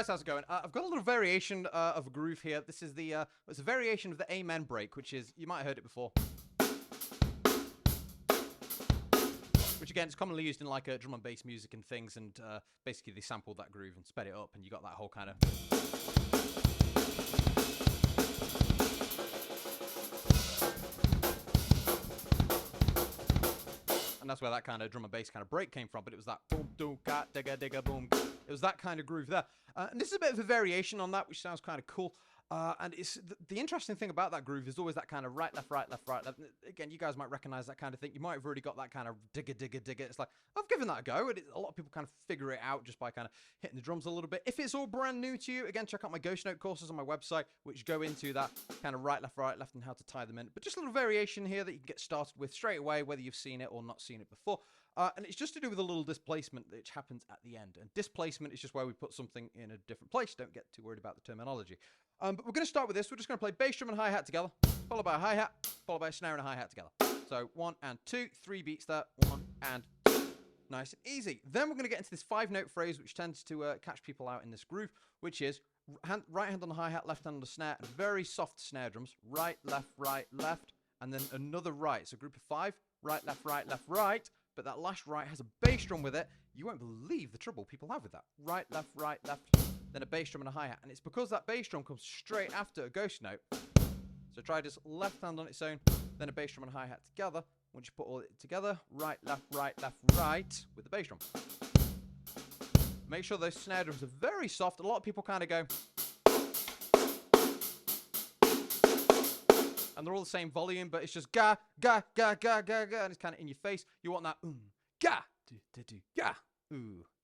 guys, how's it going? I've got a little variation of a groove here. This is the it's a variation of the Amen break, which is, you might have heard it before. Which again is commonly used in like drum and bass music and things, and basically they sampled that groove and sped it up, and you got that whole kind of. And that's where that kind of drum and bass kind of break came from, but it was that boom, doom, ga, digga, digga, boom. It was that kind of groove there. And this is a bit of a variation on that, which sounds kind of cool. And it's the interesting thing about that groove is always that kind of right, left, right, left, right, left. Again, you guys might recognize that kind of thing. You might have already got that kind of digga, digga, digga. It's like, I've given that a go. And a lot of people kind of figure it out just by kind of hitting the drums a little bit. If it's all brand new to you, again, check out my Ghost Note courses on my website, which go into that kind of right, left, and how to tie them in. But just a little variation here that you can get started with straight away, whether you've seen it or not seen it before. And it's just to do with a little displacement which happens at the end. And displacement is just where we put something in a different place. Don't get too worried about the terminology. But we're going to start with this. We're just going to play bass drum and hi-hat together, followed by a hi-hat, followed by a snare and a hi-hat together. So 1 and 2, 3 beats there, 1 and 2. Nice and easy. Then we're going to get into this 5-note phrase, which tends to catch people out in this groove, which is right hand on the hi-hat, left hand on the snare, and very soft snare drums. Right, left, and then another right. So group of 5, right, left, right. But that last right has a bass drum with it. You won't believe the trouble people have with that. Right, left, then a bass drum and a hi-hat. And it's because that bass drum comes straight after a ghost note. So try just left hand on its own, then a bass drum and a hi-hat together. Once you put all it together, right, left, right, with the bass drum. Make sure those snare drums are very soft. A lot of people kind of go... And they're all the same volume, but it's just ga, ga, ga, ga, ga, ga, and it's kind of in your face. You want that ga, do, do, do, ga,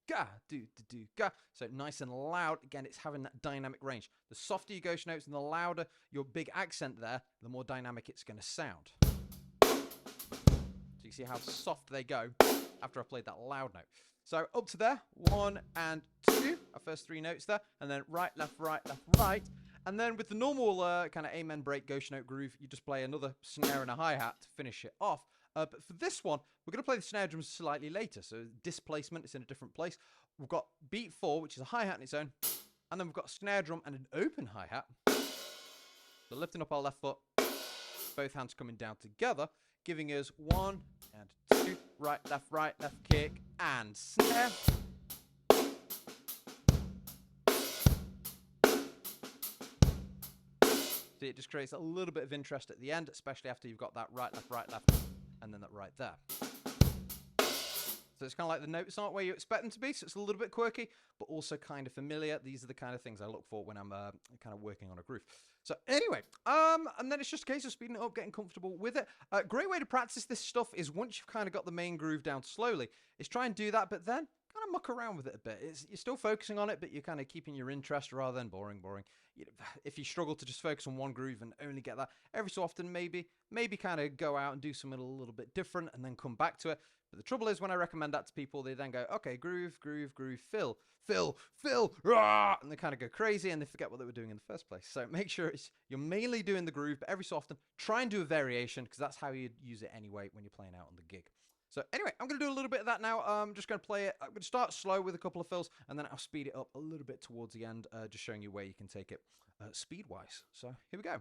ga, do, do, do, ga. So nice and loud. Again, it's having that dynamic range. The softer your ghost notes and the louder your big accent there, the more dynamic it's going to sound. So you see how soft they go after I played that loud note. So up to there, 1 and 2, our first 3 notes there, and then right, left, right. And then with the normal kind of Amen break ghost note groove, you just play another snare and a hi-hat to finish it off. But for this one, we're going to play the snare drums slightly later. So displacement is in a different place. We've got beat 4, which is a hi-hat on its own. And then we've got a snare drum and an open hi-hat. So lifting up our left foot, both hands coming down together, giving us 1 and 2, right, left, kick, and snare. See, it just creates a little bit of interest at the end, especially after you've got that right, left, and then that right there. So it's kind of like the notes aren't where you expect them to be, so it's a little bit quirky, but also kind of familiar. These are the kind of things I look for when I'm kind of working on a groove. So anyway, and then it's just a case of speeding it up, getting comfortable with it. Great way to practice this stuff is once you've kind of got the main groove down slowly, is try and do that, but then kind of muck around with it a bit. You're still focusing on it, but you're kind of keeping your interest rather than boring. You know, if you struggle to just focus on one groove and only get that, every so often maybe kind of go out and do something a little bit different and then come back to it. But the trouble is when I recommend that to people, they then go, okay, groove, fill, rah, and they kind of go crazy and they forget what they were doing in the first place. So make sure you're mainly doing the groove, but every so often try and do a variation because that's how you'd use it anyway when you're playing out on the gig. So anyway, I'm going to do a little bit of that now. I'm just going to play it. I'm going to start slow with a couple of fills, and then I'll speed it up a little bit towards the end, just showing you where you can take it speed-wise. So here we go.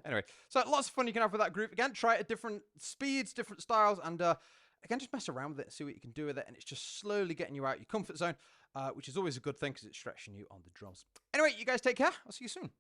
Anyway, so lots of fun you can have with that groove. Again, try it at different speeds, different styles, and again, just mess around with it, see what you can do with it, and it's just slowly getting you out your comfort zone, which is always a good thing because it's stretching you on the drums. Anyway, you guys take care. I'll see you soon.